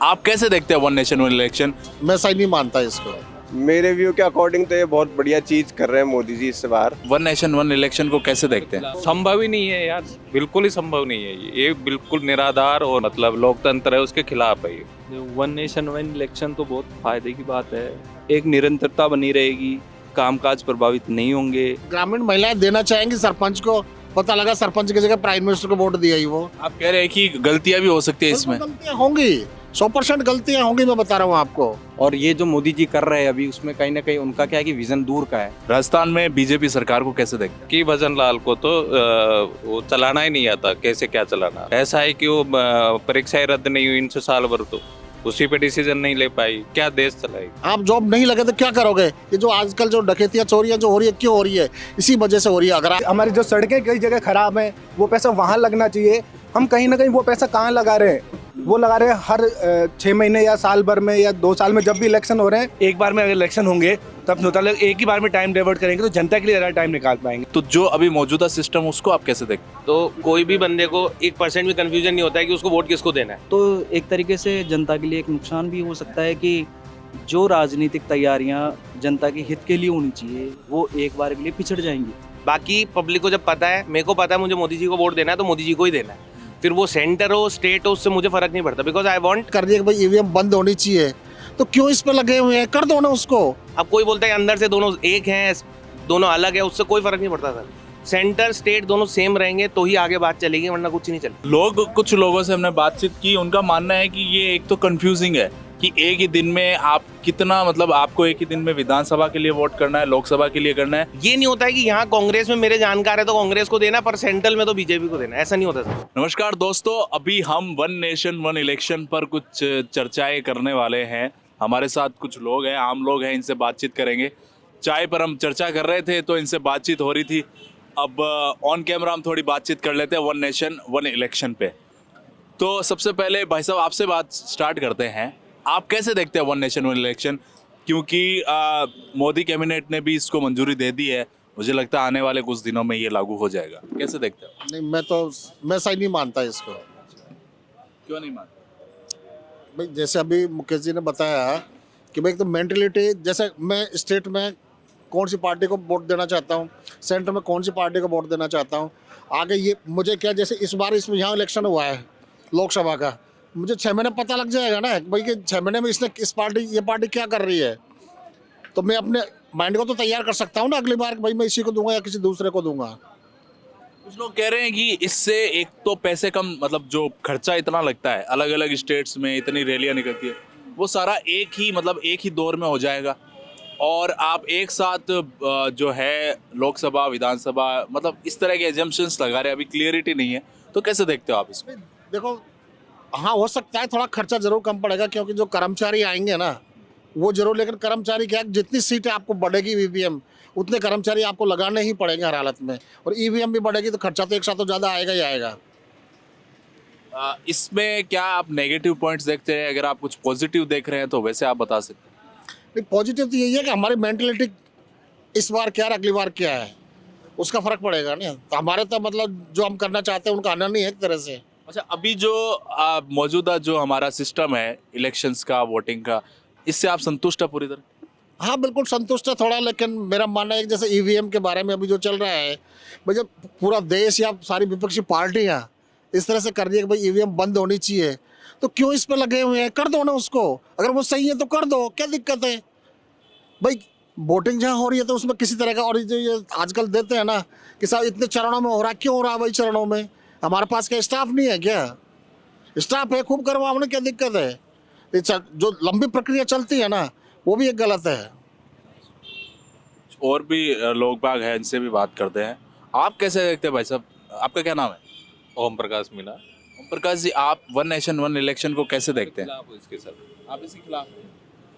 आप कैसे देखते हैं वन नेशन वन इलेक्शन? मैं सही नहीं मानता इसको। मेरे व्यू के अकॉर्डिंग तो ये बहुत बढ़िया चीज कर रहे हैं मोदी जी इस बार। वन नेशन वन इलेक्शन को कैसे देखते हैं? संभव ही नहीं है यार, बिल्कुल ही संभव नहीं है। ये बिल्कुल निराधार और मतलब लोकतंत्र है उसके खिलाफ है ये। वन नेशन वन इलेक्शन तो बहुत फायदे की बात है। एक निरंतरता बनी रहेगी, कामकाज प्रभावित नहीं होंगे। ग्रामीण महिलाएं देना चाहेंगी सरपंच को, पता लगा सरपंच की जगह प्राइम मिनिस्टर को वोट दिया ही वो। आप कह रहे हैं कि गलतियां भी हो सकती है इसमें? गलतियां होंगी, 100% गलतियां होंगी, मैं बता रहा हूँ आपको। और ये जो मोदी जी कर रहे हैं अभी, उसमें कहीं ना कहीं उनका क्या है कि विजन दूर का है। राजस्थान में बीजेपी सरकार को कैसे देखते हैं? कि भजन लाल को तो वो चलाना ही नहीं आता, कैसे क्या चलाना। ऐसा है कि वो परीक्षाएं रद्द नहीं हुई इनसे साल भर, तो उसी पे डिसीजन नहीं ले पाई, क्या देश चलाएगी। आप जॉब नहीं लगे तो क्या करोगे? ये जो आजकल जो डकैतियां चोरियां जो हो रही है, क्यों हो रही है? इसी वजह से हो रही है। अगर हमारी जो सड़कें कई जगह खराब हैं, वो पैसा वहाँ लगना चाहिए। हम कहीं ना कहीं वो पैसा कहाँ लगा रहे हैं? वो लगा रहे हैं हर 6 महीने या साल भर में या 2 साल में, जब भी इलेक्शन हो रहे हैं। एक बार में अगर इलेक्शन होंगे तब मतलब एक ही बार में टाइम डाइवर्ट करेंगे तो जनता के लिए ज़्यादा टाइम निकाल पाएंगे। तो जो अभी मौजूदा सिस्टम उसको आप कैसे देखते हैं? तो कोई भी बंदे को 1% भी कंफ्यूजन नहीं होता है कि उसको वोट किसको देना है। तो एक तरीके से जनता के लिए एक नुकसान भी हो सकता है कि जो राजनीतिक तैयारियां जनता के हित के लिए होनी चाहिए, वो एक बार के लिए पिछड़ जाएंगी। बाकी पब्लिक को जब पता है, मेरे को पता है मुझे मोदी जी को वोट देना है तो मोदी जी को ही देना है। फिर वो सेंटर हो स्टेट हो उससे मुझे फर्क नहीं पड़ता, बिकॉज आई वांट। कर दिया कि भाई ईवीएम बंद होनी चाहिए, तो क्यों इस पे लगे हुए हैं? कर दो ना उसको। अब कोई बोलता है अंदर से दोनों एक हैं, दोनों अलग है, उससे कोई फर्क नहीं पड़ता सर। सेंटर स्टेट दोनों सेम रहेंगे तो ही आगे बात चलेगी, वरना कुछ नहीं चलेगी। कुछ लोगों से हमने बातचीत की, उनका मानना है कि ये एक तो कंफ्यूजिंग है कि एक ही दिन में आप कितना, मतलब आपको एक ही दिन में विधानसभा के लिए वोट करना है, लोकसभा के लिए करना है। ये नहीं होता है कि यहाँ कांग्रेस में मेरे जानकार है तो कांग्रेस को देना, पर सेंट्रल में तो बीजेपी को देना, ऐसा नहीं होता सर। नमस्कार दोस्तों, अभी हम वन नेशन वन इलेक्शन पर कुछ चर्चाएं करने वाले हैं। हमारे साथ कुछ लोग हैं, आम लोग हैं, इनसे बातचीत करेंगे। चाय पर हम चर्चा कर रहे थे तो इनसे बातचीत हो रही थी। अब ऑन कैमरा हम थोड़ी बातचीत कर लेते हैं वन नेशन वन इलेक्शन पे। तो सबसे पहले भाई साहब आपसे बात स्टार्ट करते हैं। आप कैसे देखते हैं वन नेशन वन इलेक्शन? क्योंकि मोदी कैबिनेट ने भी इसको मंजूरी दे दी है, मुझे लगता है आने वाले कुछ दिनों में ये लागू हो जाएगा। कैसे देखते हो? नहीं, मैं सही नहीं मानता इसको। क्यों नहीं मानते? भाई जैसे अभी मुकेश जी ने बताया कि भाई एक तो मेंटलिटी, जैसे मैं स्टेट में कौन सी पार्टी को वोट देना चाहता हूँ, सेंटर में कौन सी पार्टी को वोट देना चाहता हूँ, आगे ये मुझे क्या, जैसे इस बार इसमें यहाँ इलेक्शन हुआ है लोकसभा का, मुझे 6 महीने पता लग जाएगा ना भाई कि 6 महीने में इसने ये पार्टी क्या कर रही है, तो मैं अपने माइंड को तो तैयार कर सकता हूँ ना अगली बार भाई मैं इसी को दूंगा या किसी दूसरे को दूंगा। कुछ लोग कह रहे हैं कि इससे एक तो पैसे कम, मतलब जो खर्चा इतना लगता है, अलग अलग स्टेट्स में इतनी रैलियां निकलती है, वो सारा एक ही दौर में हो जाएगा और आप एक साथ जो है लोकसभा विधानसभा, मतलब इस तरह के एजम्पशंस लगा रहे हैं। अभी क्लियरिटी नहीं है, तो कैसे देखते हो आप इसमें? देखो, हाँ हो सकता है थोड़ा खर्चा जरूर कम पड़ेगा, क्योंकि जो कर्मचारी आएंगे ना वो जरूर, लेकिन कर्मचारी क्या, जितनी सीटें आपको बढ़ेगी ईवीएम, उतने कर्मचारी आपको लगाने ही पड़ेंगे हर हालत में, और ईवीएम भी बढ़ेगी तो खर्चा तो एक साथ तो ज़्यादा आएगा ही आएगा। इसमें क्या आप नेगेटिव पॉइंट्स देखते हैं? अगर आप कुछ पॉजिटिव देख रहे हैं तो वैसे आप बता सकते हैं। नहीं, पॉजिटिव तो यही है कि हमारी मेंटलिटी इस बार क्या है, अगली बार क्या है, उसका फर्क पड़ेगा ना। तो हमारे तो मतलब जो हम करना चाहते हैं उनका आना नहीं है एक तरह से। अच्छा, अभी जो मौजूदा जो हमारा सिस्टम है इलेक्शंस का, वोटिंग का, इससे आप संतुष्ट है पूरी तरह? हाँ बिल्कुल संतुष्ट है थोड़ा, लेकिन मेरा मानना है कि जैसे ईवीएम के बारे में अभी जो चल रहा है, भाई जब पूरा देश या सारी विपक्षी पार्टियाँ इस तरह से कर रही है कि भाई ईवीएम बंद होनी चाहिए, तो क्यों इस पर लगे हुए हैं? कर दो ना उसको, अगर वो सही है तो कर दो, क्या दिक्कत है भाई? वोटिंग जहाँ हो रही है तो उसमें किसी तरह का, और जो ये आजकल देते हैं ना कि साहब इतने चरणों में हो रहा है, क्यों हो रहा है भाई चरणों में? हमारे पास क्या स्टाफ नहीं है क्या? स्टाफ है, खूब करवाओ ना, क्या दिक्कत है? जो लंबी प्रक्रिया चलती है ना वो भी एक गलत है। और भी लोग बाग हैं, इनसे भी बात करते हैं। आप कैसे देखते हैं भाई साहब? आपका क्या नाम है? ओम प्रकाश मीना। ओम प्रकाश जी, आप वन नेशन वन इलेक्शन को कैसे देखते हैं? खिलाफ इसके सर। आप इसके खिलाफ हैं?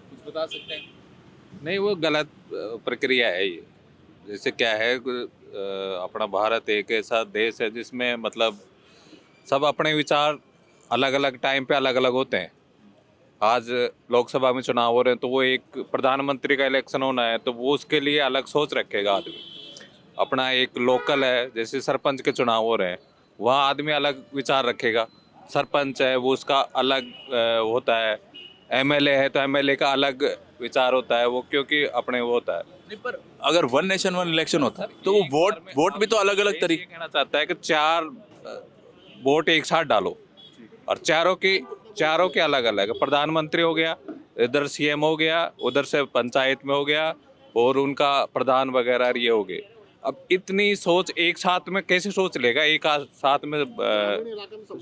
कुछ बता सकते हैं? नहीं, वो गलत प्रक्रिया है ये। जैसे क्या है, अपना भारत एक ऐसा देश है जिसमें मतलब सब अपने विचार अलग अलग टाइम पे अलग अलग होते हैं। आज लोकसभा में चुनाव हो रहे हैं तो वो एक प्रधानमंत्री का इलेक्शन होना है तो वो उसके लिए अलग सोच रखेगा आदमी। अपना एक लोकल है, जैसे सरपंच के चुनाव हो रहे हैं, वहाँ आदमी अलग विचार रखेगा। सरपंच है वो उसका अलग होता है, एमएलए है तो एमएलए का अलग विचार होता है, वो क्योंकि अपने वो होता है। नहीं, पर अगर वन नेशन वन इलेक्शन होता तो वो वोट भी तो अलग अलग ये तरीके। कहना चाहता है कि 4 वोट एक साथ डालो और चारों के अलग अलग, प्रधानमंत्री हो गया, इधर सीएम हो गया, उधर से पंचायत में हो गया और उनका प्रधान वगैरह ये हो गए। अब इतनी सोच एक साथ में कैसे सोच लेगा, एक साथ में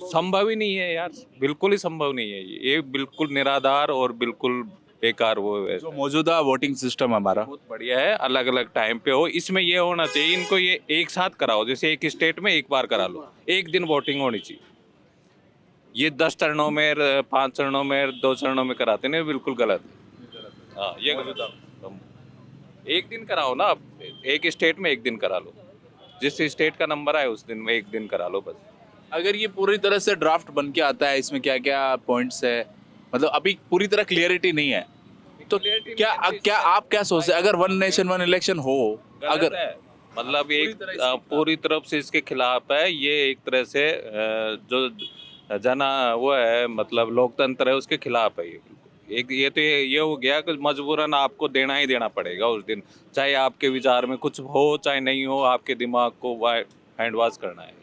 संभव ही नहीं है यार, बिल्कुल ही संभव नहीं है ये बिल्कुल निराधार और बिल्कुल बेकार वो है। जो मौजूदा वोटिंग सिस्टम हमारा, बहुत बढ़िया है, अलग अलग टाइम पे हो, इसमें ये होना चाहिए इनको, ये एक साथ कराओ, जैसे एक स्टेट में एक बार करा लो, एक दिन वोटिंग होनी चाहिए। ये 10 चरणों में 5 चरणों में 2 चरणों में कराते नहीं, बिल्कुल गलत है। हाँ ये गलत है। एक दिन कराओ ना, एक स्टेट में एक दिन करा लो, जिस स्टेट का नंबर आए उस दिन में एक दिन करा लो बस। अगर ये पूरी तरह से ड्राफ्ट बन के आता है, इसमें क्या क्या पॉइंट्स है, मतलब अभी पूरी तरह क्लियरिटी नहीं है, तो क्या आप क्या सोचते हैं अगर वन नेशन वन इलेक्शन हो, अगर मतलब एक पूरी तरफ से इसके खिलाफ है ये, एक तरह से जो जना वो है मतलब लोकतंत्र है उसके खिलाफ है ये। एक ये तो ये हो गया कि मजबूरन आपको देना ही देना पड़ेगा उस दिन, चाहे आपके विचार में कुछ हो चाहे नहीं हो, आपके दिमाग को हैंड वॉश करना है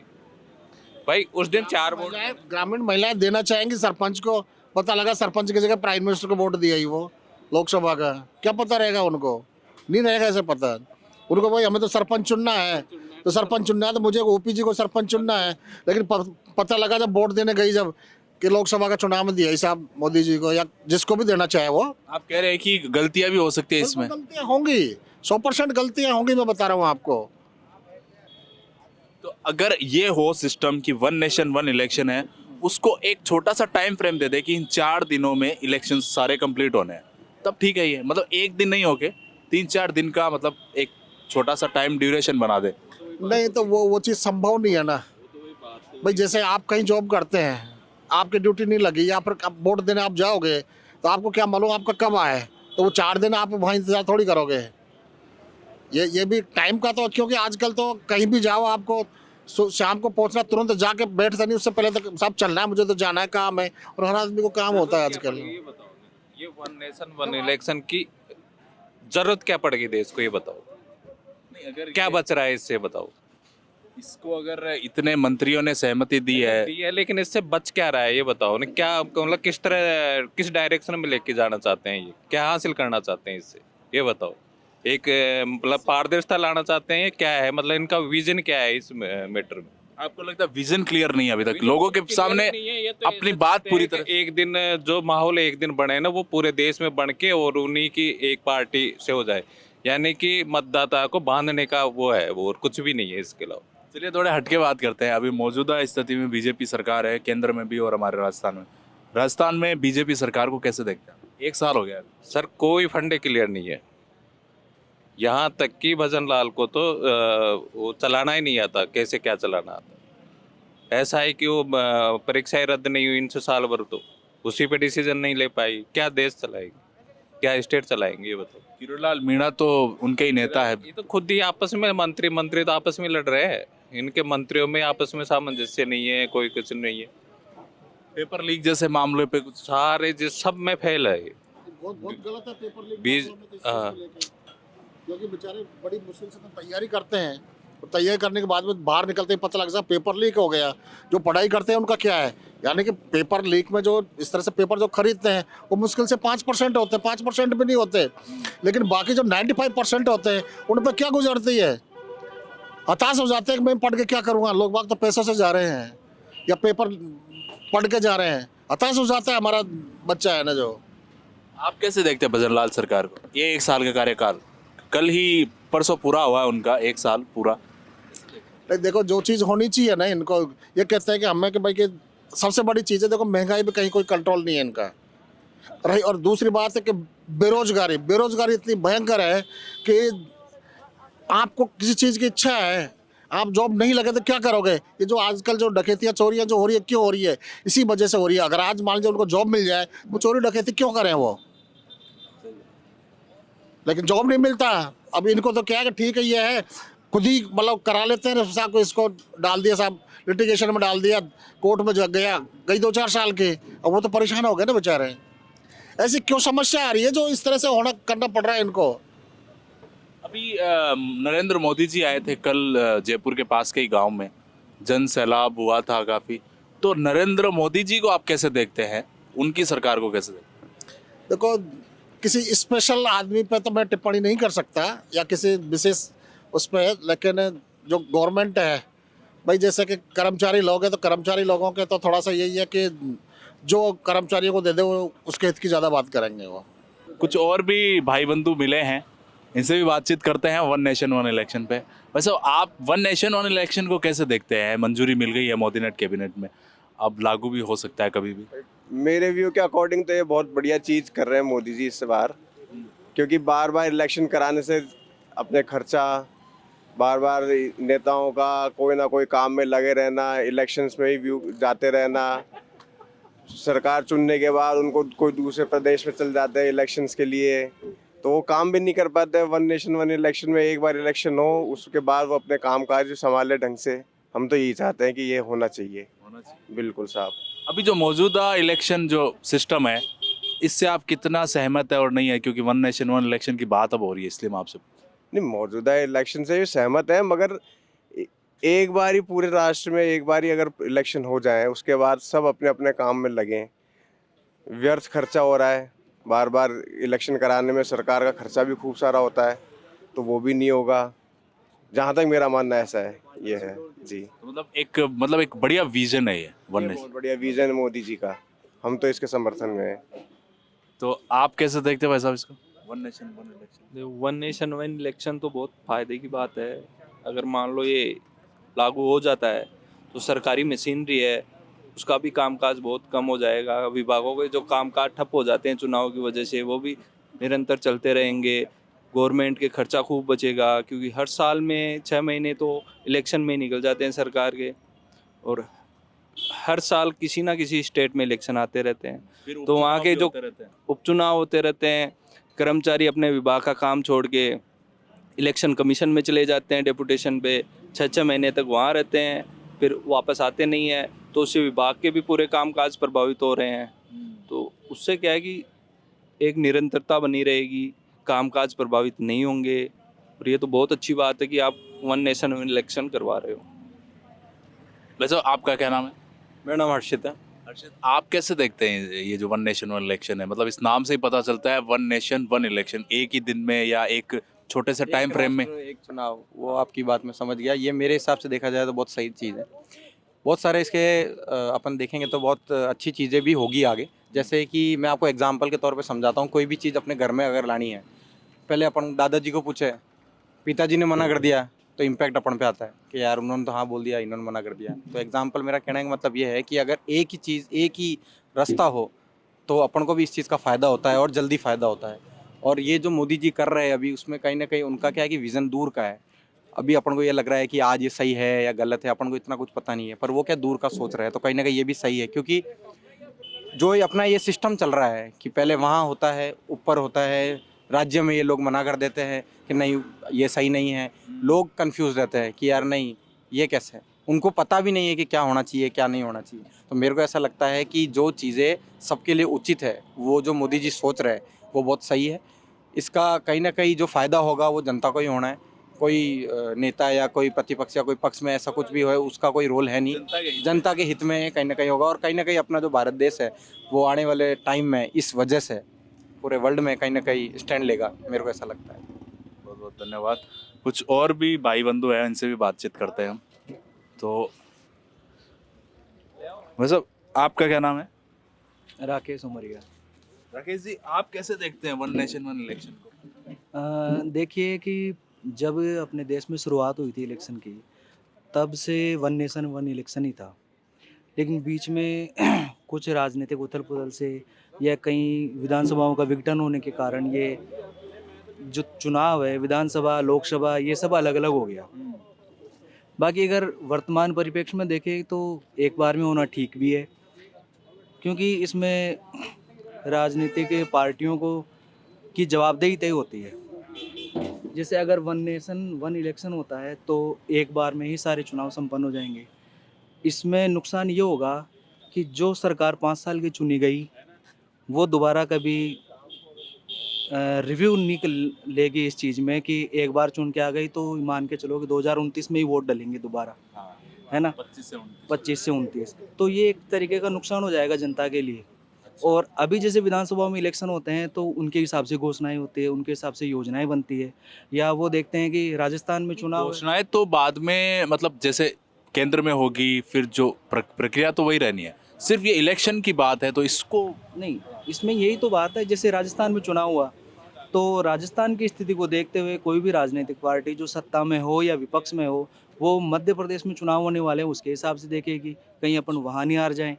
भाई उस दिन। 4 वोट ग्रामीण महिलाएं देना चाहेंगी सरपंच को, पता लगा सरपंच की जगह प्राइम मिनिस्टर को वोट दिया ही वो लोकसभा का, क्या पता रहेगा उनको, नहीं रहेगा ऐसे पता उनको। भाई हमें तो सरपंच चुनना है, तो सरपंच चुनना है तो मुझे ओपीजी को सरपंच चुनना है, लेकिन पता लगा जब वोट देने गई जब कि लोकसभा का चुनाव में दिया ही साहब मोदी जी को या जिसको भी देना चाहे वो। आप कह रहे हैं कि गलतियां भी हो सकती है इसमें? गलतियां होंगी, 100% गलतियां होंगी, मैं बता रहा हूँ आपको। तो अगर ये हो सिस्टम कि वन नेशन वन इलेक्शन है, उसको एक छोटा सा टाइम फ्रेम दे दे कि इन 4 दिनों में इलेक्शन सारे कंप्लीट होने हैं, तब ठीक है। ये मतलब एक दिन नहीं होके 3-4 दिन का मतलब एक छोटा सा टाइम ड्यूरेशन बना दे। नहीं तो वो चीज़ संभव नहीं है ना भाई। जैसे आप कहीं जॉब करते हैं, आपकी ड्यूटी नहीं लगी या फिर वोट देने आप जाओगे तो आपको क्या मालूम आपका कब आए, तो वो 4 दिन आप वहाँ इंतजार थोड़ी करोगे। ये भी टाइम का तो, क्योंकि आजकल तो कहीं भी जाओ आपको शाम को पहुंचना, तुरंत जाके बैठता नहीं, उससे पहले तक सब चलना है, मुझे तो जाना है, काम है, और हर आदमी को काम होता है आजकल। ये बताओ, ये वन नेशन वन इलेक्शन की जरूरत क्या पड़ेगी देश को, ये बताओ। नहीं, अगर क्या बच रहा है इससे बताओ। इसको अगर इतने मंत्रियों ने सहमति दी है, लेकिन इससे बच क्या रहा है ये बताओ ना, क्या मतलब किस तरह किस डायरेक्शन में लेके जाना चाहते हैं, ये क्या हासिल करना चाहते हैं इससे, ये बताओ। एक मतलब पारदर्शिता लाना चाहते हैं, क्या है मतलब इनका विजन क्या है इस मैटर में? आपको लगता है विजन क्लियर नहीं है अभी तक लोगों के सामने अपनी बात पूरी तरह? एक दिन जो माहौल एक दिन बने ना वो पूरे देश में बन के और उन्हीं की एक पार्टी से हो जाए, यानी कि मतदाता को बांधने का वो है, वो और कुछ भी नहीं है इसके अलावा। चलिए थोड़े हटके बात करते हैं। अभी मौजूदा स्थिति में बीजेपी सरकार है केंद्र में भी और हमारे राजस्थान में बीजेपी सरकार को कैसे देखते हैं? 1 साल हो गया सर, कोई फंडे क्लियर नहीं है, यहाँ तक कि भजन लाल को तो वो चलाना ही नहीं आता, कैसे क्या चलाना आता। ऐसा है कि वो परीक्षाएं रद्द नहीं हुई इनसे साल भर, तो उसी पे डिसीजन नहीं ले पाई, क्या देश चलाएगी, क्या स्टेट चलाएंगे ये बताओ। किरोड़लाल मीणा तो उनके ही नेता है। ये तो खुद ही आपस में मंत्री तो आपस में लड़ रहे हैं, इनके मंत्रियों में आपस में सामंजस्य नहीं है, कोई कुछ नहीं है। पेपर लीक जैसे मामले पे कुछ सारे जिस सब में फैल है बहुत गलत है पेपर लीक, बीज क्योंकि बेचारे बड़ी मुश्किल से तो तैयारी करते हैं, तो तैयारी करने के बाद में बाहर निकलते ही पता लगता है पेपर लीक हो गया। जो पढ़ाई करते हैं उनका क्या है, यानी कि पेपर लीक में जो इस तरह से पेपर जो खरीदते हैं वो मुश्किल से 5% होते हैं, 5% भी नहीं होते, लेकिन बाकी जो 95% होते हैं उन पर क्या गुजरती है। हताश हो जाते हैं कि मैं पढ़ के क्या करूँगा, लोग बाग तो पैसों से जा रहे हैं या पेपर पढ़ के जा रहे हैं, हताश हो जाता है हमारा बच्चा है ना। जो आप कैसे देखते हैं भजनलाल सरकार को? ये 1 साल का कार्यकाल, कल ही परसों पूरा हुआ है उनका 1 साल पूरा। देखो जो चीज़ होनी चाहिए ना, इनको ये कहते हैं कि हमें कि भाई कि सबसे बड़ी चीज़ है, देखो महंगाई पे कहीं कोई कंट्रोल नहीं है इनका रही, और दूसरी बात है कि बेरोजगारी इतनी भयंकर है कि आपको किसी चीज़ की इच्छा है, आप जॉब नहीं लगे तो क्या करोगे। ये जो आजकल जो डकैतियाँ चोरियाँ जो हो रही है, क्यों हो रही है? इसी वजह से हो रही है। अगर आज मान लीजिए उनको जॉब मिल जाए, वो चोरी डकैती क्यों करें वो, लेकिन जॉब नहीं मिलता। अब इनको तो क्या है कि ठीक है ये है, खुद ही मतलब करा लेते हैं, साहब को इसको डाल दिया, साहब लिटिगेशन में डाल दिया, कोर्ट में जग गया, गई 2-4 साल के, अब वो तो परेशान हो गए ना बेचारे। ऐसी क्यों समस्या आ रही है जो इस तरह से होना करना पड़ रहा है इनको? अभी नरेंद्र मोदी जी आए थे कल जयपुर के पास के ही गांव में, जन सैलाब हुआ था काफ़ी। तो नरेंद्र मोदी जी को आप कैसे देखते हैं, उनकी सरकार को कैसे देखते हैं? देखो, किसी स्पेशल आदमी पे तो मैं टिप्पणी नहीं कर सकता या किसी विशेष उस पर, लेकिन जो गवर्नमेंट है भाई, जैसे कि कर्मचारी लोग हैं तो कर्मचारी लोगों के तो थोड़ा सा यही है कि जो कर्मचारियों को दे दे वो उसके हित की ज़्यादा बात करेंगे वो। कुछ और भी भाई बंधु मिले हैं, इनसे भी बातचीत करते हैं वन नेशन वन इलेक्शन पे। वैसे आप वन नेशन वन इलेक्शन को कैसे देखते हैं? मंजूरी मिल गई है मोदी ने कैबिनेट में, अब लागू भी हो सकता है कभी भी। मेरे व्यू के अकॉर्डिंग तो ये बहुत बढ़िया चीज़ कर रहे हैं मोदी जी इस बार, क्योंकि बार बार इलेक्शन कराने से अपने खर्चा, बार बार नेताओं का कोई ना कोई काम में लगे रहना, इलेक्शंस में ही व्यू जाते रहना, सरकार चुनने के बाद उनको कोई दूसरे प्रदेश में चल जाते हैं इलेक्शंस के लिए, तो वो काम भी नहीं कर पाते। वन नेशन वन इलेक्शन में एक बार इलेक्शन हो, उसके बाद वो अपने काम काज संभाले ढंग से। हम तो यही चाहते हैं कि ये होना चाहिए। बिल्कुल साहब। अभी जो मौजूदा इलेक्शन जो सिस्टम है, इससे आप कितना सहमत है और नहीं है? क्योंकि वन नेशन वन इलेक्शन की बात अब हो रही है, इसलिए मैं आपसे। नहीं, मौजूदा इलेक्शन से भी सहमत है, मगर एक बार ही पूरे राष्ट्र में एक बार ही अगर इलेक्शन हो जाए, उसके बाद सब अपने अपने काम में लगें। व्यर्थ खर्चा हो रहा है, बार बार इलेक्शन कराने में सरकार का खर्चा भी खूब सारा होता है, तो वो भी नहीं होगा। जहाँ तक मेरा मानना ऐसा है, ये है जी। तो मतलब एक बढ़िया विजन है ये वन ये नेशन। बहुत बढ़िया विजन है मोदी जी का, हम तो इसके समर्थन में हैं। तो आप कैसे देखते हो भाई साहब इसको, one nation one election? One nation one election तो बहुत फायदे की बात है। अगर मान लो ये लागू हो जाता है तो सरकारी मशीनरी है उसका भी कामकाज बहुत कम हो जाएगा। विभागों के जो कामकाज ठप हो जाते हैं चुनाव की वजह से, वो भी निरंतर चलते रहेंगे। गवर्नमेंट के खर्चा खूब बचेगा, क्योंकि हर साल में 6 महीने तो इलेक्शन में निकल जाते हैं सरकार के, और हर साल किसी ना किसी स्टेट में इलेक्शन आते रहते हैं। तो वहाँ के जो उपचुनाव होते रहते हैं, कर्मचारी अपने विभाग का काम छोड़ के इलेक्शन कमीशन में चले जाते हैं डेपुटेशन पे, 6-6 महीने तक वहाँ रहते हैं, फिर वापस आते नहीं हैं। तो उससे विभाग के भी पूरे कामकाज प्रभावित हो रहे हैं। तो उससे क्या है कि एक निरंतरता बनी रहेगी, कामकाज प्रभावित नहीं होंगे। और ये तो बहुत अच्छी बात है कि आप वन नेशन वन इलेक्शन करवा रहे हो। वैसे आपका क्या नाम है? मेरा नाम हर्षित है। हर्षित, आप कैसे देखते हैं ये जो वन नेशन वन इलेक्शन है? मतलब इस नाम से ही पता चलता है वन नेशन वन इलेक्शन, एक ही दिन में या एक छोटे से टाइम फ्रेम में एक चुनाव, वो आपकी बात में समझ गया। ये मेरे हिसाब से देखा जाए तो बहुत सही चीज़ है। बहुत सारे इसके अपन देखेंगे तो बहुत अच्छी चीज़ें भी होगी आगे। जैसे कि मैं आपको एग्जांपल के तौर पे समझाता हूँ। कोई भी चीज़ अपने घर में अगर लानी है, पहले अपन दादाजी को पूछे, पिताजी ने मना कर दिया, तो इम्पैक्ट अपन पे आता है कि यार उन्होंने तो हाँ बोल दिया, इन्होंने मना कर दिया। तो एग्जांपल मेरा कहने का मतलब ये है कि अगर एक ही चीज़, एक ही रास्ता हो, तो अपन को भी इस चीज़ का फ़ायदा होता है और जल्दी फ़ायदा होता है। और ये जो मोदी जी कर रहे हैं अभी, उसमें कहीं ना कहीं उनका क्या है कि विज़न दूर का है। अभी अपन को ये लग रहा है कि आज ये सही है या गलत है, अपन को इतना कुछ पता नहीं है, पर वो क्या दूर का सोच रहे हैं। तो कहीं ना कहीं ये भी सही है, क्योंकि जो ये अपना ये सिस्टम चल रहा है कि पहले वहाँ होता है, ऊपर होता है, राज्य में ये लोग मना कर देते हैं कि नहीं ये सही नहीं है। लोग कंफ्यूज रहते हैं कि यार नहीं ये कैसे है, उनको पता भी नहीं है कि क्या होना चाहिए क्या नहीं होना चाहिए। तो मेरे को ऐसा लगता है कि जो चीज़ें सबके लिए उचित है, वो जो मोदी जी सोच रहे हैं वो बहुत सही है। इसका कहीं ना कहीं जो फ़ायदा होगा वो जनता को ही होना है। कोई नेता या कोई प्रतिपक्ष या कोई पक्ष में ऐसा कुछ भी हो, उसका कोई रोल है नहीं। जनता के हित में कहीं ना कहीं होगा। और कहीं ना कहीं अपना जो भारत देश है वो आने वाले टाइम में इस वजह से पूरे वर्ल्ड में कहीं ना कहीं स्टैंड लेगा, मेरे को ऐसा लगता है। बहुत बहुत धन्यवाद। कुछ और भी भाई बंधु हैं, इनसे भी बातचीत करते हैं हम। तो वैसे आपका क्या नाम है? राकेश उमरिया। राकेश जी, आप कैसे देखते हैं वन नेशन वन इलेक्शन को? देखिए कि जब अपने देश में शुरुआत हुई थी इलेक्शन की, तब से वन नेशन वन इलेक्शन ही था। लेकिन बीच में कुछ राजनीतिक उथल पुथल से या कई विधानसभाओं का विघटन होने के कारण ये जो चुनाव है, विधानसभा लोकसभा, ये सब अलग अलग हो गया। बाकी अगर वर्तमान परिप्रेक्ष्य में देखें तो एक बार में होना ठीक भी है, क्योंकि इसमें राजनीतिक पार्टियों को की जवाबदेही तय होती है। जैसे अगर वन नेशन वन इलेक्शन होता है तो एक बार में ही सारे चुनाव संपन्न हो जाएंगे। इसमें नुकसान ये होगा कि जो सरकार 5 साल की चुनी गई वो दोबारा कभी रिव्यू नहीं लेगी इस चीज़ में कि एक बार चुन के आ गई तो मान के चलो कि 2029 में ही वोट डलेंगे दोबारा, है ना, 25 से 29। तो ये एक तरीके का नुकसान हो जाएगा जनता के लिए। और अभी जैसे विधानसभा में इलेक्शन होते हैं तो उनके हिसाब से घोषणाएं होती है, उनके हिसाब से योजनाएं बनती है, या वो देखते हैं कि राजस्थान में चुनाव घोषणाएं तो बाद में मतलब जैसे केंद्र में होगी, फिर जो प्रक्रिया तो वही रहनी है, सिर्फ ये इलेक्शन की बात है तो इसको नहीं, इसमें यही तो बात है। जैसे राजस्थान में चुनाव हुआ तो राजस्थान की स्थिति को देखते हुए कोई भी राजनीतिक पार्टी जो सत्ता में हो या विपक्ष में हो, वो मध्य प्रदेश में चुनाव होने वाले हैं उसके हिसाब से देखेगी कहीं अपन वहाँ नहीं हार जाएं।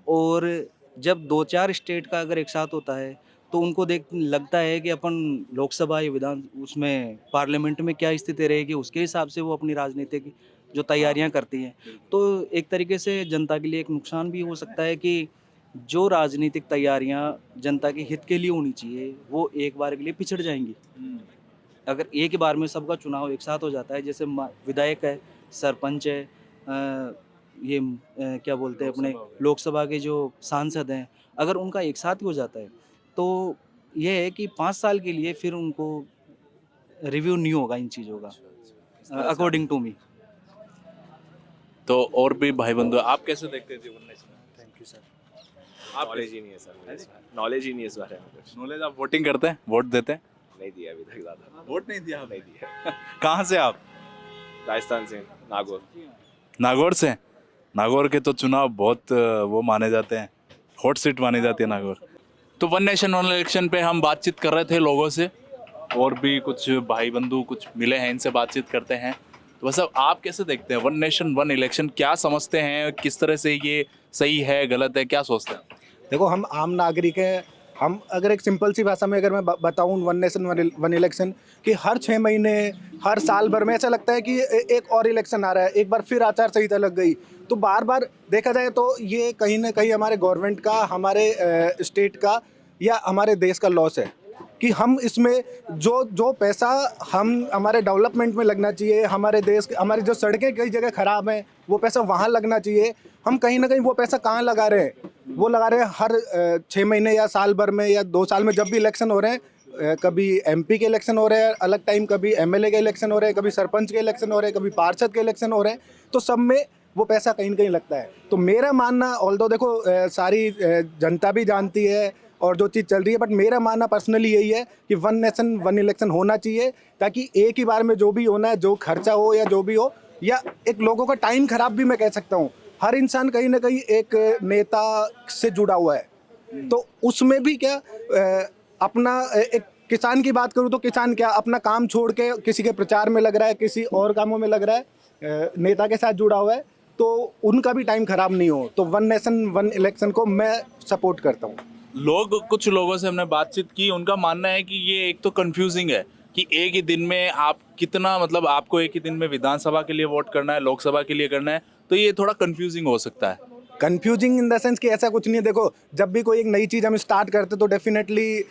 और जब 2-4 स्टेट का अगर एक साथ होता है तो उनको देख लगता है कि अपन लोकसभा या विधान उसमें पार्लियामेंट में क्या स्थिति रहेगी, उसके हिसाब से वो अपनी राजनीतिक जो तैयारियां करती हैं। तो एक तरीके से जनता के लिए एक नुकसान भी हो सकता है कि जो राजनीतिक तैयारियां जनता के हित के लिए होनी चाहिए वो एक बार के लिए पिछड़ जाएंगी। अगर एक ही बार में सबका चुनाव एक साथ हो जाता है, जैसे विधायक है, सरपंच है, क्या बोलते हैं अपने लोकसभा के जो सांसद हैं, अगर उनका एक साथ ही हो जाता है तो ये है कि 5 साल के लिए फिर उनको रिव्यू नहीं होगा इन चीज़ों का, अकॉर्डिंग टू मी। तो और भी भाई बंधु, आप कैसे देखते हैं जीवन में? Thank you sir. आप नॉलेज ही नहीं है सर, नॉलेज ही नहीं है इस बारे में कुछ। नॉलेज, आप वोटिंग करते हैं, वोट देते हैं? नहीं दिया अभी तक ज़्यादा। वोट नहीं दिया? नहीं दिया। कहाँ से आप? राजस्थान से, नागौर। नागौर से? नागौर के तो चुनाव बहुत वो माने जाते हैं, हॉट सीट मानी जाती है नागौर। तो वन नेशन वन इलेक्शन पे हम बातचीत कर रहे थे लोगों से, और भी कुछ भाई बंधु कुछ मिले हैं, इनसे बातचीत करते हैं। तो बस अब आप कैसे देखते हैं वन नेशन वन इलेक्शन, क्या समझते हैं, किस तरह से ये सही है गलत है, क्या सोचते हैं? देखो, हम आम नागरिक हैं। हम अगर एक सिंपल सी भाषा में अगर मैं बताऊं वन नेशन वन इलेक्शन, कि हर 6 महीने हर साल भर में ऐसा लगता है कि एक और इलेक्शन आ रहा है, एक बार फिर आचार संहिता लग गई, तो बार बार देखा जाए तो ये कहीं ना कहीं हमारे गवर्नमेंट का, हमारे स्टेट का या हमारे देश का लॉस है कि हम इसमें जो पैसा हम हमारे डेवलपमेंट में लगना चाहिए, हमारे देश, हमारी जो सड़कें कई जगह ख़राब हैं वो पैसा वहाँ लगना चाहिए, हम कहीं ना कहीं वो पैसा कहाँ लगा रहे हैं? वो लगा रहे हैं हर 6 महीने या साल भर में या 2 साल में जब भी इलेक्शन हो रहे हैं। कभी MP के इलेक्शन हो रहे हैं अलग टाइम, कभी MLA के इलेक्शन हो रहे हैं, कभी सरपंच के इलेक्शन हो रहे हैं, कभी पार्षद के इलेक्शन हो रहे हैं, तो सब में वो पैसा कहीं ना कहीं लगता है। तो मेरा मानना, ऑल्दो देखो सारी जनता भी जानती है और जो चीज़ चल रही है, बट मेरा मानना पर्सनली यही है कि वन नेशन वन इलेक्शन होना चाहिए, ताकि एक ही बार में जो भी होना है, जो खर्चा हो या जो भी हो, या एक लोगों का टाइम खराब भी मैं कह सकता हूँ। हर इंसान कहीं ना कहीं एक नेता से जुड़ा हुआ है, तो उसमें भी क्या अपना, एक किसान की बात करूँ तो किसान क्या अपना काम छोड़ के किसी के प्रचार में लग रहा है, किसी और कामों में लग रहा है, नेता के साथ जुड़ा हुआ है, तो उनका भी टाइम खराब नहीं हो। तो वन नेशन वन इलेक्शन को मैं सपोर्ट करता हूँ। कुछ लोगों से हमने बातचीत की, उनका मानना है कि ये एक तो कंफ्यूजिंग है कि एक ही दिन में आप कितना, मतलब आपको एक ही दिन में विधानसभा के लिए वोट करना है, लोकसभा के लिए करना है, तो ये थोड़ा कंफ्यूजिंग हो सकता है। कंफ्यूजिंग इन द सेंस कि ऐसा कुछ नहीं है। देखो, जब भी कोई एक नई चीज़ हम स्टार्ट करते तो डेफिनेटली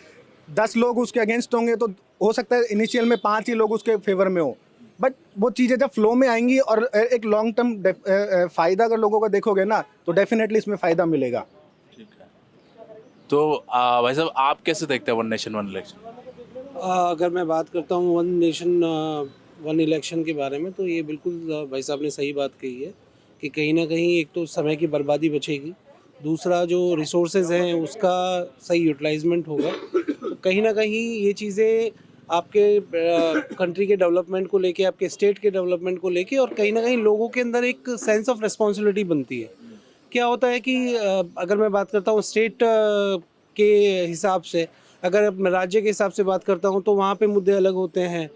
10 लोग उसके अगेंस्ट होंगे, तो हो सकता है इनिशियल में 5 ही लोग उसके फेवर में हो, बट वो चीज़ें जब फ्लो में आएंगी और एक लॉन्ग टर्म फ़ायदा अगर लोगों का देखोगे ना, तो डेफिनेटली इसमें फ़ायदा मिलेगा। ठीक है। तो भाई साहब, आप कैसे देखते हैं वन नेशन वन इलेक्शन? अगर मैं बात करता हूँ वन नेशन वन इलेक्शन के बारे में, तो ये बिल्कुल भाई साहब ने सही बात कही है कि कहीं ना कहीं एक तो समय की बर्बादी बचेगी, दूसरा जो रिसोर्सेज हैं उसका सही यूटिलाइजमेंट होगा, तो कहीं ना कहीं ये चीज़ें आपके कंट्री के डेवलपमेंट को लेके, आपके स्टेट के डेवलपमेंट को लेके, और कहीं ना कहीं लोगों के अंदर एक सेंस ऑफ रिस्पॉन्सिबिलिटी बनती है। क्या होता है कि अगर मैं बात करता हूँ स्टेट के हिसाब से, अगर मैं राज्य के हिसाब से बात करता हूँ तो वहाँ पे मुद्दे अलग होते हैं,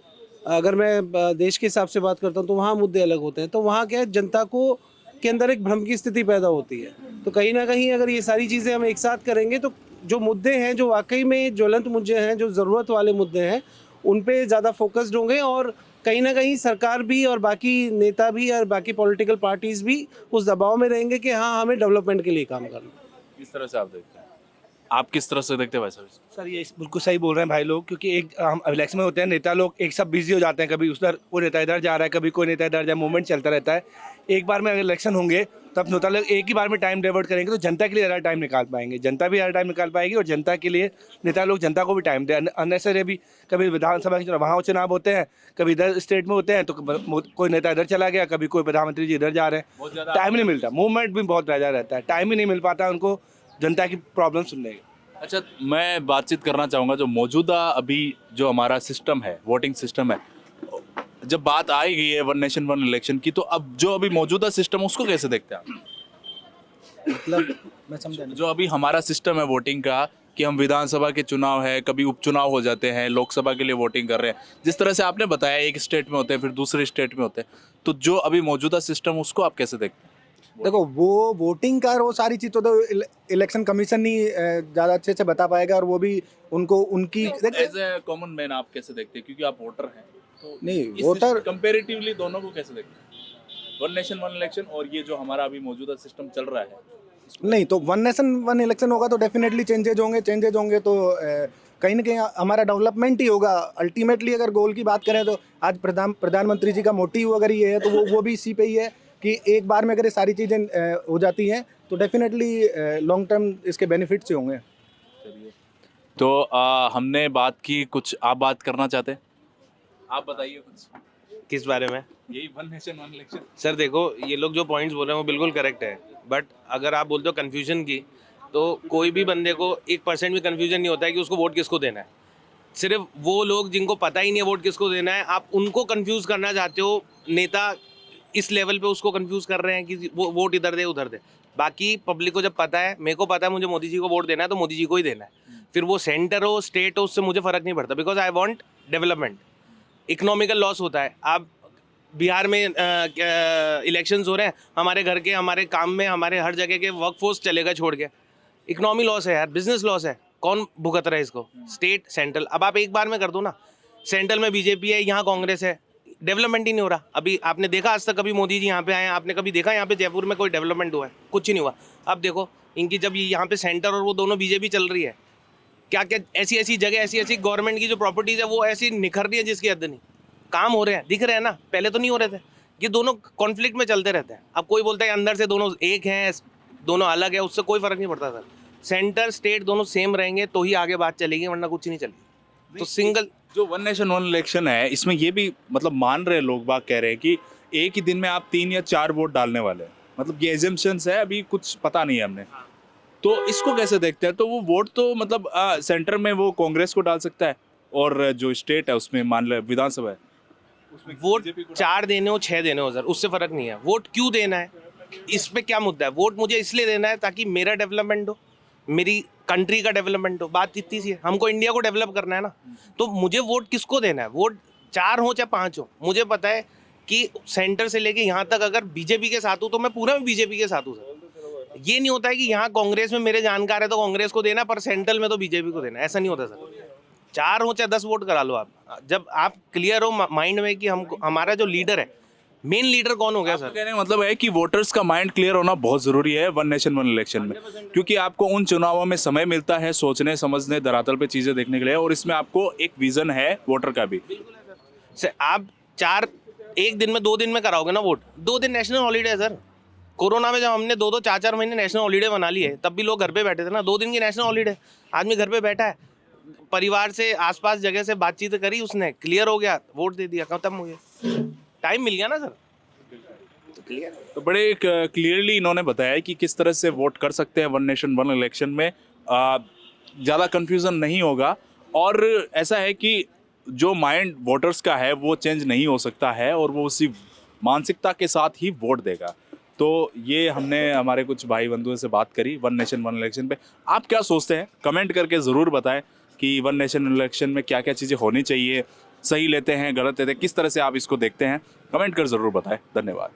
अगर मैं देश के हिसाब से बात करता हूँ तो वहाँ मुद्दे अलग होते हैं, तो वहाँ क्या है, जनता को के अंदर एक भ्रम की स्थिति पैदा होती है। तो कहीं ना कहीं अगर ये सारी चीज़ें हम एक साथ करेंगे तो जो मुद्दे हैं, जो वाकई में ज्वलंत मुद्दे हैं, जो ज़रूरत वाले मुद्दे हैं, उन पे ज़्यादा फोकस्ड होंगे, और कहीं ना कहीं सरकार भी और बाकी नेता भी और बाकी पॉलिटिकल पार्टीज़ भी उस दबाव में रहेंगे कि हाँ, हमें डेवलपमेंट के लिए काम करना। इस तरह से आप देखते हैं? आप किस तरह से देखते हैं भाई साहब? सर ये बिल्कुल सही बोल रहे हैं भाई लोग, क्योंकि एक हम इलेक्शन में होते हैं, नेता लोग एक सब बिजी हो जाते हैं, कभी उधर कोई नेता इधर जा रहा है, कभी कोई नेता इधर जा, मूवमेंट चलता रहता है। एक बार में अगर इलेक्शन होंगे तब नेता लोग एक ही बार में टाइम डाइवर्ट करेंगे तो जनता के लिए ज़्यादा टाइम निकाल पाएंगे, जनता भी ज़्यादा टाइम निकाल पाएगी और जनता के लिए नेता लोग जनता को भी टाइम दे। अननेसरी भी कभी विधानसभा के चुनाव वहाँ चुनाव होते हैं, कभी इधर स्टेट में होते हैं तो कोई नेता इधर चला गया, कभी कोई प्रधानमंत्री जी इधर जा रहे हैं, टाइम नहीं मिलता, मूवमेंट भी बहुत ज़्यादा रहता है, टाइम ही नहीं मिल पाता उनको जनता की प्रॉब्लम सुनने की। अच्छा, मैं बातचीत करना चाहूँगा जो मौजूदा अभी जो हमारा सिस्टम है, वोटिंग सिस्टम है, जब बात आई गई है वन नेशन वन इलेक्शन की, तो अब जो अभी मौजूदा सिस्टम उसको कैसे देखते हैं आप? मतलब मैं समझा नहीं। जो अभी हमारा सिस्टम है वोटिंग का, कि हम विधानसभा के चुनाव है, कभी उपचुनाव हो जाते हैं, लोकसभा के लिए वोटिंग कर रहे हैं, जिस तरह से आपने बताया एक स्टेट में होते हैं फिर दूसरे स्टेट में होते हैं, तो जो अभी मौजूदा सिस्टम उसको आप कैसे देखते हैं? देखो वो वोटिंग का वो सारी चीज़ तो इलेक्शन कमीशन ही ज़्यादा अच्छे से बता पाएगा, और वो भी उनको उनकी एज ए कॉमन मैन आप कैसे देखते हैं, क्योंकि आप वोटर हैं, तो नहीं वोटर कंपेरेटिवली दोनों को कैसे देखते हैं, वन नेशन वन इलेक्शन और ये जो हमारा अभी मौजूदा सिस्टम चल रहा है? नहीं, तो वन नेशन वन इलेक्शन होगा तो डेफिनेटली चेंजेज होंगे तो कहीं ना कहीं हमारा डेवलपमेंट ही होगा अल्टीमेटली। अगर गोल की बात करें तो आज प्रधानमंत्री जी का मोटिव अगर ये है तो वो भी इसी पे ही है कि एक बार में अगर ये सारी चीज़ें हो जाती हैं तो डेफिनेटली लॉन्ग टर्म इसके बेनिफिट्स ही होंगे। तो हमने बात की, कुछ आप बात करना चाहते हैं? आप बताइए कुछ किस बारे में? यही one nation one election. Sir देखो, ये लोग जो पॉइंट्स बोल रहे हैं वो बिल्कुल करेक्ट है, बट अगर आप बोलते हो कन्फ्यूजन की, तो कोई भी बंदे को 1% भी कन्फ्यूजन नहीं होता है कि उसको वोट किसको देना है। सिर्फ वो लोग जिनको पता ही नहीं है वोट किसको देना है, आप उनको कंफ्यूज करना चाहते हो। नेता इस लेवल पे उसको कंफ्यूज कर रहे हैं कि वो वोट इधर दे उधर दे। बाकी पब्लिक को जब पता है, मेरे को पता है मुझे मोदी जी को वोट देना है तो मोदी जी को ही देना है, फिर वो सेंटर हो स्टेट हो उससे मुझे फ़र्क नहीं पड़ता, because I want development. Economical loss होता है। आप बिहार में इलेक्शंस हो रहे हैं, हमारे घर के, हमारे काम में, हमारे हर जगह के वर्कफोर्स चलेगा छोड़ के, इकोनॉमी लॉस है यार, बिजनेस लॉस है। कौन भुगत रहा है इसको? State central. अब आप एक बार में कर दो ना, सेंट्रल में बीजेपी है, यहाँ कांग्रेस है, डेवलपमेंट ही नहीं हो रहा। अभी आपने देखा आज तक कभी मोदी जी यहाँ पे आए हैं? आपने कभी देखा यहाँ पे जयपुर में कोई डेवलपमेंट हुआ है? कुछ ही नहीं हुआ। अब देखो इनकी जब यहाँ पे सेंटर और वो दोनों बीजेपी चल रही है, क्या क्या ऐसी ऐसी जगह, ऐसी ऐसी गवर्नमेंट की जो प्रॉपर्टीज़ है वो ऐसी निखर रही है जिसकी हद नहीं। काम हो रहे हैं, दिख रहे हैं ना, पहले तो नहीं हो रहे थे। ये दोनों कॉन्फ्लिक्ट में चलते रहते हैं। अब कोई बोलता है अंदर से दोनों एक हैं, दोनों अलग है, उससे कोई फ़र्क नहीं पड़ता सर। सेंटर स्टेट दोनों सेम रहेंगे तो ही आगे बात चलेगी, वरना कुछ नहीं चलेगी। तो सिंगल जो वन नेशन वन इलेक्शन है, इसमें ये भी मतलब मान रहे लोग बाग कह रहे हैं कि एक ही दिन में आप 3 या 4 वोट डालने वाले हैं, मतलब ये एजम्पशंस है, अभी कुछ पता नहीं है हमने। तो इसको कैसे देखते हैं? तो वो वोट तो मतलब सेंटर में वो कांग्रेस को डाल सकता है और जो स्टेट है उसमें मान ले विधानसभा है, उसमें वोट 4 देने हो 6 देने हो सर, उससे फ़र्क नहीं है। वोट क्यों देना है, इस पे क्या मुद्दा है? वोट मुझे इसलिए देना है ताकि मेरा डेवलपमेंट हो, मेरी कंट्री का डेवलपमेंट हो। बात इतनी सी है, हमको इंडिया को डेवलप करना है ना, तो मुझे वोट किसको देना है? वोट 4 हो चाहे 5 हो, मुझे पता है कि सेंटर से लेके यहाँ तक अगर बीजेपी के साथ हूँ तो मैं पूरा बीजेपी के साथ हूँ सर। ये नहीं होता है कि यहाँ कांग्रेस में मेरे जानकार है तो कांग्रेस को देना, पर सेंट्रल में तो बीजेपी को देना, ऐसा नहीं होता सर। 4 हो चाहे 10 वोट करा लो आप, जब आप क्लियर हो माइंड में कि हमको हमारा जो लीडर है, मेन लीडर कौन हो गया सर। कहने का मतलब है कि वोटर्स का माइंड क्लियर होना बहुत जरूरी है वन नेशन वन इलेक्शन में, क्योंकि आपको उन चुनावों में समय मिलता है सोचने समझने, धरातल पे चीजें देखने के लिए, और इसमें आपको एक विजन है वोटर का भी। सर आप 1 दिन में 2 दिन में कराओगे ना वोट, 2 दिन नेशनल हॉलीडे है सर। कोरोना में जब हमने 2-2 4-4 महीने नेशनल हॉलीडे बना लिए, तब भी लोग घर पे बैठे थे ना। 2 दिन की नेशनल हॉलीडे, आदमी घर पे बैठा है, परिवार से आसपास जगह से बातचीत करी, उसने क्लियर हो गया, वोट दे दिया, खत्म हो गया, टाइम मिल गया ना सर। तो क्लियर, तो बड़े क्लियरली इन्होंने बताया कि किस तरह से वोट कर सकते हैं वन नेशन वन इलेक्शन में, ज़्यादा कन्फ्यूज़न नहीं होगा। और ऐसा है कि जो माइंड वोटर्स का है वो चेंज नहीं हो सकता है, और वो उसी मानसिकता के साथ ही वोट देगा। तो ये हमने हमारे कुछ भाई बंधुओं से बात करी वन नेशन वन इलेक्शन पे। आप क्या सोचते हैं कमेंट करके ज़रूर बताएं कि वन नेशन इलेक्शन में क्या क्या चीज़ें होनी चाहिए, सही लेते हैं गलत लेते हैं, किस तरह से आप इसको देखते हैं, कमेंट कर ज़रूर बताएं। धन्यवाद।